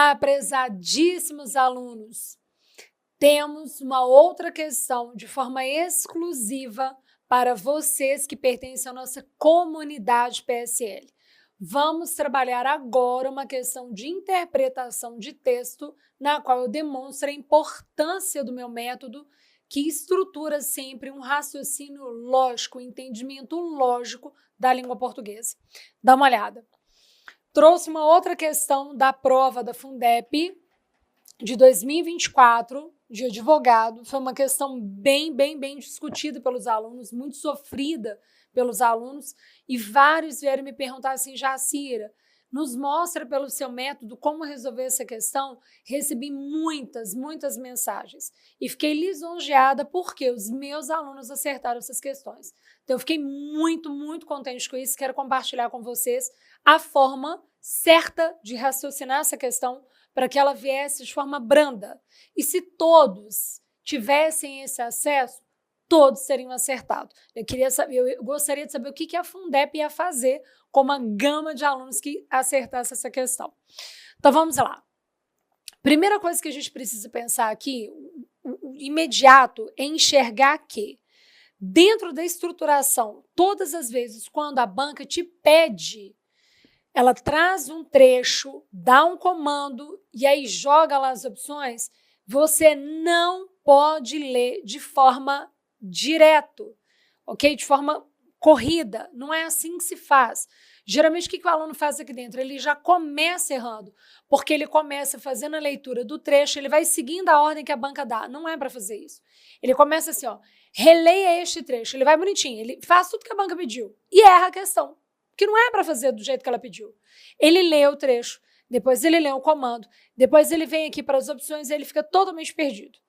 Olá, prezadíssimos alunos! Temos uma outra questão de forma exclusiva para vocês que pertencem à nossa comunidade PSL. Vamos trabalhar agora uma questão de interpretação de texto, na qual eu demonstro a importância do meu método, que estrutura sempre um raciocínio lógico, um entendimento lógico da língua portuguesa. Dá uma olhada. Trouxe uma outra questão da prova da Fundep de 2024, de advogado. Foi uma questão bem discutida pelos alunos, muito sofrida pelos alunos, e vários vieram me perguntar assim: Jacira, nos mostra pelo seu método como resolver essa questão. Recebi muitas mensagens e fiquei lisonjeada porque os meus alunos acertaram essas questões. Então eu fiquei muito contente com isso. Quero compartilhar com vocês a forma certa de raciocinar essa questão para que ela viesse de forma branda. E se todos tivessem esse acesso, todos teriam acertado. Eu gostaria de saber o que a Fundep ia fazer com uma gama de alunos que acertasse essa questão. Então vamos lá. Primeira coisa que a gente precisa pensar aqui, o imediato, é enxergar que dentro da estruturação, todas as vezes quando a banca te pede, ela traz um trecho, dá um comando e aí joga lá as opções, você não pode ler de forma direto, ok? De forma corrida. Não é assim que se faz. Geralmente, o que o aluno faz aqui dentro? Ele já começa errando, porque ele começa fazendo a leitura do trecho, ele vai seguindo a ordem que a banca dá. Não é para fazer isso. Ele começa assim, ó, releia este trecho. Ele vai bonitinho, ele faz tudo que a banca pediu e erra a questão, que não é para fazer do jeito que ela pediu. Ele lê o trecho, depois ele lê o comando, depois ele vem aqui para as opções e ele fica totalmente perdido.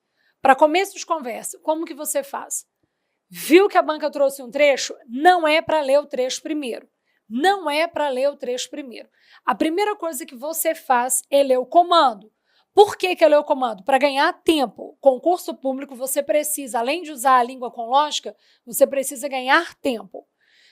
Para começo de conversa, como que você faz? Viu que a banca trouxe um trecho? Não é para ler o trecho primeiro. Não é para ler o trecho primeiro. A primeira coisa que você faz é ler o comando. Por que é ler o comando? Para ganhar tempo. Concurso público, você precisa, além de usar a língua com lógica, você precisa ganhar tempo.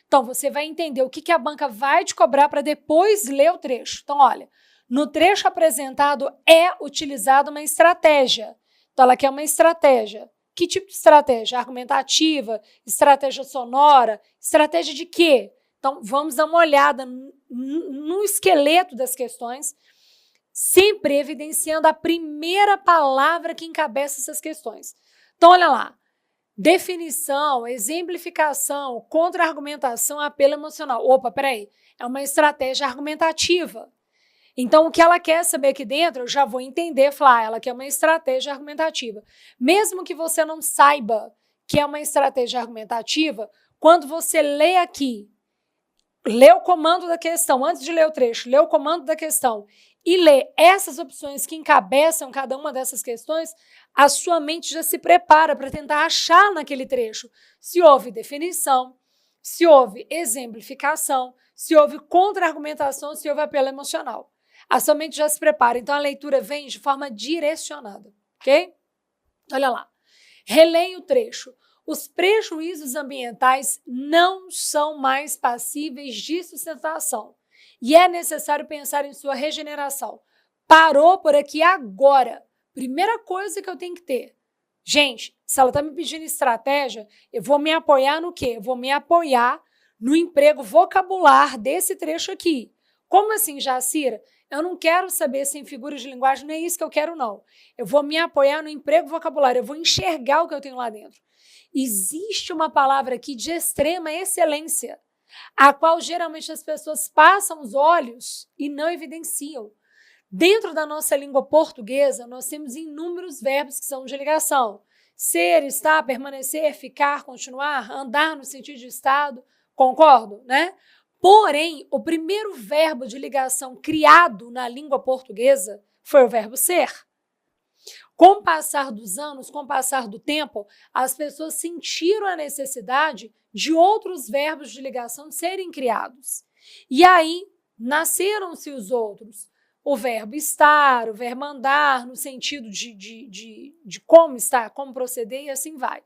Então, você vai entender o que a banca vai te cobrar para depois ler o trecho. Então, olha, no trecho apresentado é utilizada uma estratégia. Então, ela quer uma estratégia. Que tipo de estratégia? Argumentativa? Estratégia sonora? Estratégia de quê? Então, vamos dar uma olhada no esqueleto das questões, sempre evidenciando a primeira palavra que encabeça essas questões. Então, olha lá. Definição, exemplificação, contra-argumentação, apelo emocional. Opa, peraí, é uma estratégia argumentativa. Então, o que ela quer saber aqui dentro, eu já vou entender, falar, ela quer uma estratégia argumentativa. Mesmo que você não saiba que é uma estratégia argumentativa, quando você lê aqui, lê o comando da questão, antes de ler o trecho, lê o comando da questão e lê essas opções que encabeçam cada uma dessas questões, a sua mente já se prepara para tentar achar naquele trecho se houve definição, se houve exemplificação, se houve contra-argumentação, se houve apelo emocional. A sua mente já se prepara, então a leitura vem de forma direcionada, ok? Olha lá. Releia o trecho. Os prejuízos ambientais não são mais passíveis de sustentação e é necessário pensar em sua regeneração. Parou por aqui agora. Primeira coisa que eu tenho que ter. Gente, se ela está me pedindo estratégia, eu vou me apoiar no quê? Eu vou me apoiar no emprego vocabular desse trecho aqui. Como assim, Jacira? Eu não quero saber sem figuras de linguagem, não é isso que eu quero, não. Eu vou me apoiar no emprego vocabulário, eu vou enxergar o que eu tenho lá dentro. Existe uma palavra aqui de extrema excelência, a qual geralmente as pessoas passam os olhos e não evidenciam. Dentro da nossa língua portuguesa, nós temos inúmeros verbos que são de ligação. Ser, estar, permanecer, ficar, continuar, andar no sentido de estado, concordo, né? Porém, o primeiro verbo de ligação criado na língua portuguesa foi o verbo ser. Com o passar dos anos, com o passar do tempo, as pessoas sentiram a necessidade de outros verbos de ligação serem criados. E aí, nasceram-se os outros. O verbo estar, o verbo andar, no sentido de como estar, como proceder, e assim vai.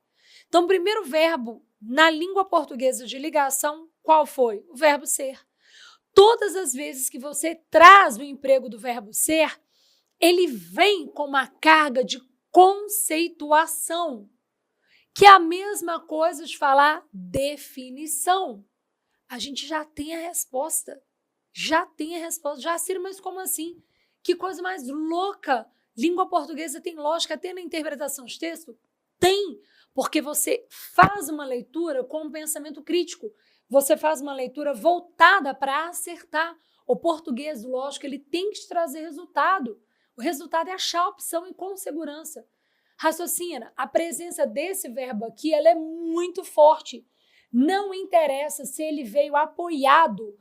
Então, o primeiro verbo na língua portuguesa de ligação, qual foi? O verbo ser. Todas as vezes que você traz o emprego do verbo ser, ele vem com uma carga de conceituação, que é a mesma coisa de falar definição. A gente já tem a resposta. Já tem a resposta. Já, Ciro, mas como assim? Que coisa mais louca! Língua portuguesa tem lógica até na interpretação de texto? Tem, porque você faz uma leitura com um pensamento crítico. Você faz uma leitura voltada para acertar. O português, lógico, ele tem que te trazer resultado. O resultado é achar a opção e com segurança. Raciocina, a presença desse verbo aqui, ela é muito forte. Não interessa se ele veio apoiado,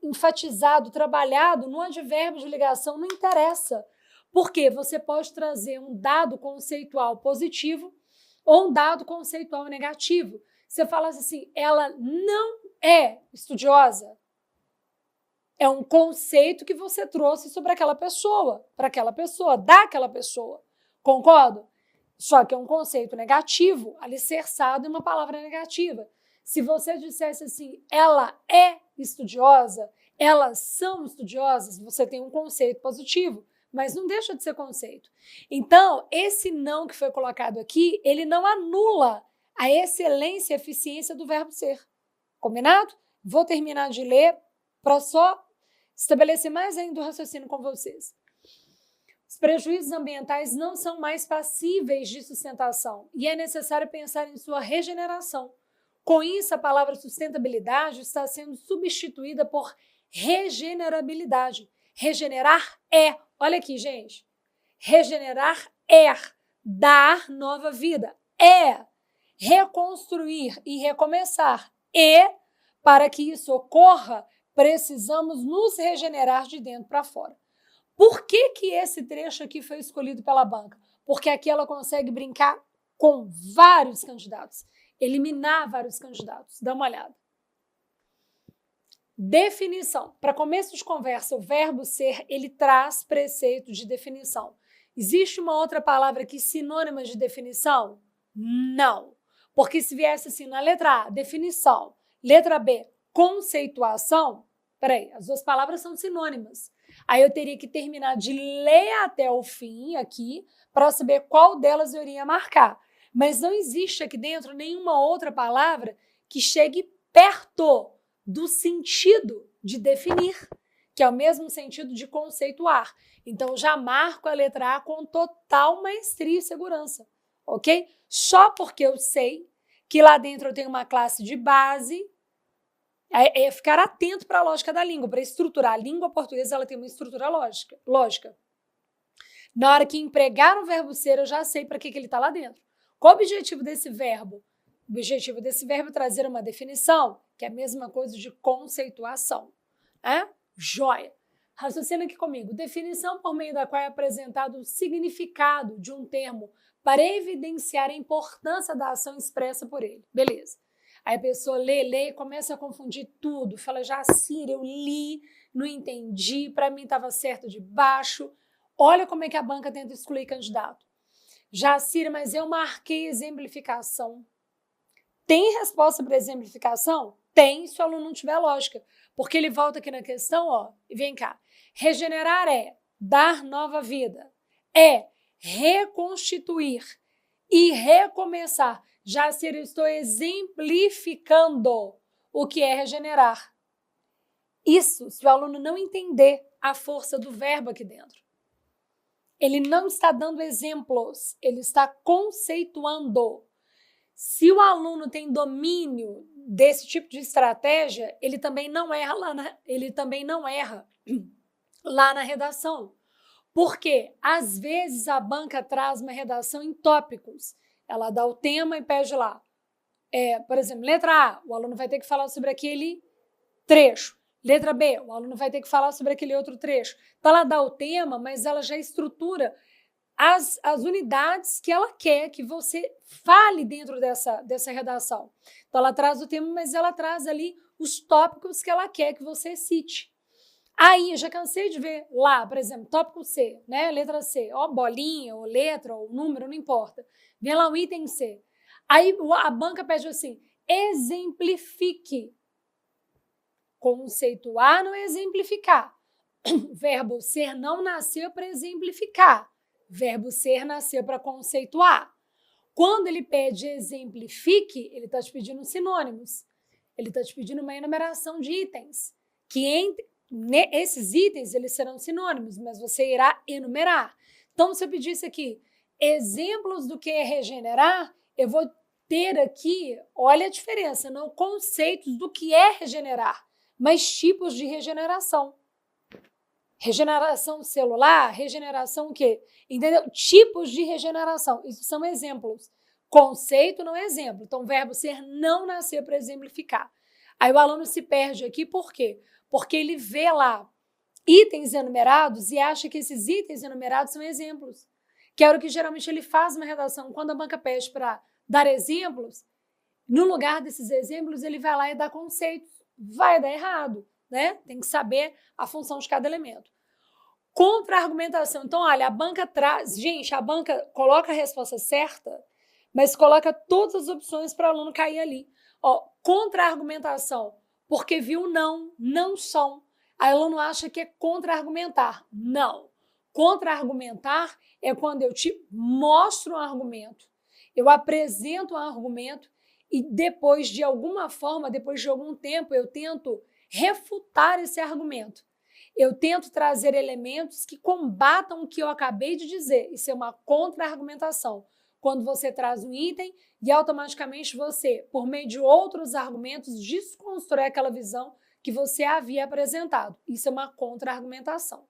enfatizado, trabalhado no advérbio de ligação, não interessa. Porque você pode trazer um dado conceitual positivo ou um dado conceitual negativo. Você fala assim, ela não é estudiosa. É um conceito que você trouxe sobre aquela pessoa, para aquela pessoa, daquela pessoa. Concordo? Só que é um conceito negativo, alicerçado em uma palavra negativa. Se você dissesse assim, ela é estudiosa, elas são estudiosas, você tem um conceito positivo, mas não deixa de ser conceito. Então, esse não que foi colocado aqui, ele não anula a excelência e eficiência do verbo ser. Combinado? Vou terminar de ler para só estabelecer mais ainda o raciocínio com vocês. Os prejuízos ambientais não são mais passíveis de sustentação e é necessário pensar em sua regeneração. Com isso, a palavra sustentabilidade está sendo substituída por regenerabilidade. Regenerar é, olha aqui, gente, regenerar é dar nova vida, é reconstruir e recomeçar, e para que isso ocorra, precisamos nos regenerar de dentro para fora. Por que esse trecho aqui foi escolhido pela banca? Porque aqui ela consegue brincar com vários candidatos, eliminar vários candidatos. Dá uma olhada. Definição. Para começo de conversa, o verbo ser, ele traz preceito de definição. Existe uma outra palavra aqui sinônima de definição? Não. Porque se viesse assim na letra A, definição, letra B, conceituação, peraí, as duas palavras são sinônimas. Aí eu teria que terminar de ler até o fim aqui para saber qual delas eu iria marcar. Mas não existe aqui dentro nenhuma outra palavra que chegue perto do sentido de definir, que é o mesmo sentido de conceituar. Então, já marco a letra A com total maestria e segurança, ok? Só porque eu sei que lá dentro eu tenho uma classe de base, é ficar atento para a lógica da língua, para estruturar. A língua portuguesa ela tem uma estrutura lógica. Na hora que empregar o verbo ser, eu já sei para que ele está lá dentro. Qual o objetivo desse verbo? O objetivo desse verbo é trazer uma definição, que é a mesma coisa de conceituação. Joia! Raciocina aqui comigo. Definição por meio da qual é apresentado o significado de um termo para evidenciar a importância da ação expressa por ele. Beleza. Aí a pessoa lê e começa a confundir tudo. Fala, Jacira, eu li, não entendi, para mim estava certo de baixo. Olha como é que a banca tenta excluir candidato. Jacira, mas eu marquei exemplificação. Tem resposta para exemplificação? Tem, se o aluno não tiver lógica. Porque ele volta aqui na questão, ó, e vem cá. Regenerar é dar nova vida. É reconstituir e recomeçar. Jacira, eu estou exemplificando o que é regenerar. Isso, se o aluno não entender a força do verbo aqui dentro. Ele não está dando exemplos, ele está conceituando. Se o aluno tem domínio desse tipo de estratégia, ele também não erra lá na redação. Porque, às vezes, a banca traz uma redação em tópicos. Ela dá o tema e pede lá. Por exemplo, letra A, o aluno vai ter que falar sobre aquele trecho. Letra B, o aluno vai ter que falar sobre aquele outro trecho. Então, ela dá o tema, mas ela já estrutura as unidades que ela quer que você fale dentro dessa redação. Então, ela traz o tema, mas ela traz ali os tópicos que ela quer que você cite. Aí, eu já cansei de ver lá, por exemplo, tópico C, né? Letra C, ó, bolinha, ou letra, ou número, não importa. Vem lá o item C. Aí, a banca pede assim, exemplifique. Conceituar não é exemplificar. Verbo ser não nasceu para exemplificar. Verbo ser nasceu para conceituar. Quando ele pede exemplifique, ele está te pedindo sinônimos. Ele está te pedindo uma enumeração de itens. Esses itens eles serão sinônimos, mas você irá enumerar. Então, se eu pedisse aqui exemplos do que é regenerar, eu vou ter aqui, olha a diferença, não conceitos do que é regenerar, mas tipos de regeneração. Regeneração celular, regeneração o quê? Entendeu? Tipos de regeneração, isso são exemplos. Conceito não é exemplo. Então, o verbo ser não nasceu para exemplificar. Aí o aluno se perde aqui, por quê? Porque ele vê lá itens enumerados e acha que esses itens enumerados são exemplos. Que é o que geralmente ele faz uma redação. Quando a banca pede para dar exemplos, no lugar desses exemplos, ele vai lá e dá conceitos. Vai dar errado, né? Tem que saber a função de cada elemento. Contra-argumentação. Então, olha, a banca traz... Gente, a banca coloca a resposta certa, mas coloca todas as opções para o aluno cair ali. Ó, contra-argumentação, porque viu não são. Aí o aluno acha que é contra-argumentar. Não. Contra-argumentar é quando eu te mostro um argumento, eu apresento um argumento e depois de alguma forma, depois de algum tempo, eu tento refutar esse argumento. Eu tento trazer elementos que combatam o que eu acabei de dizer. Isso é uma contra-argumentação. Quando você traz um item e automaticamente você, por meio de outros argumentos, desconstrói aquela visão que você havia apresentado. Isso é uma contra-argumentação.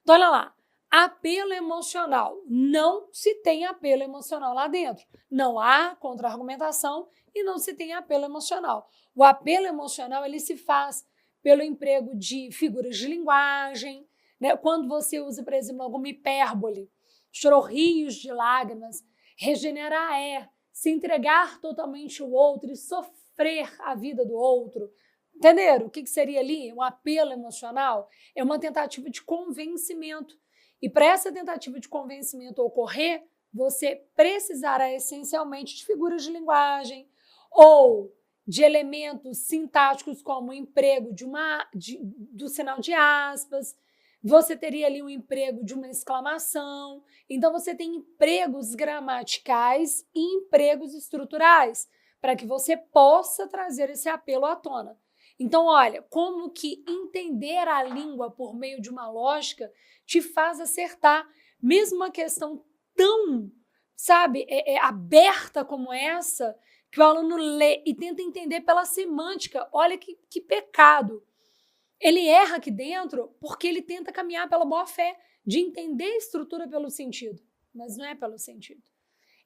Então, olha lá. Apelo emocional. Não se tem apelo emocional lá dentro. Não há contra-argumentação e não se tem apelo emocional. O apelo emocional ele se faz pelo emprego de figuras de linguagem, né? Quando você usa, por exemplo, alguma hipérbole, chorou rios de lágrimas, regenerar se entregar totalmente ao outro e sofrer a vida do outro. Entenderam? O que seria ali? Um apelo emocional? É uma tentativa de convencimento. E para essa tentativa de convencimento ocorrer, você precisará essencialmente de figuras de linguagem ou de elementos sintáticos como o emprego do sinal de aspas, você teria ali o emprego de uma exclamação. Então, você tem empregos gramaticais e empregos estruturais para que você possa trazer esse apelo à tona. Então, olha, como que entender a língua por meio de uma lógica te faz acertar, mesmo uma questão tão, sabe, aberta como essa, que o aluno lê e tenta entender pela semântica. Olha que pecado. Ele erra aqui dentro porque ele tenta caminhar pela boa-fé, de entender a estrutura pelo sentido, mas não é pelo sentido.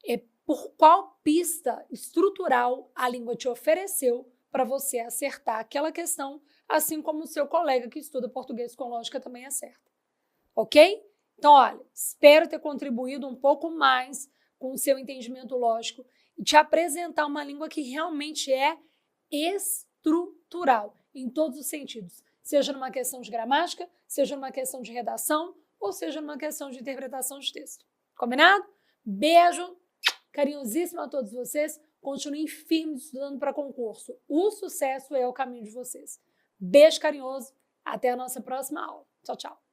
É por qual pista estrutural a língua te ofereceu para você acertar aquela questão, assim como o seu colega que estuda português com lógica também acerta. Ok? Então, olha, espero ter contribuído um pouco mais com o seu entendimento lógico e te apresentar uma língua que realmente é estrutural, em todos os sentidos. Seja numa questão de gramática, seja numa questão de redação, ou seja numa questão de interpretação de texto. Combinado? Beijo, carinhosíssimo a todos vocês. Continuem firmes estudando para concurso. O sucesso é o caminho de vocês. Beijo carinhoso. Até a nossa próxima aula. Tchau, tchau.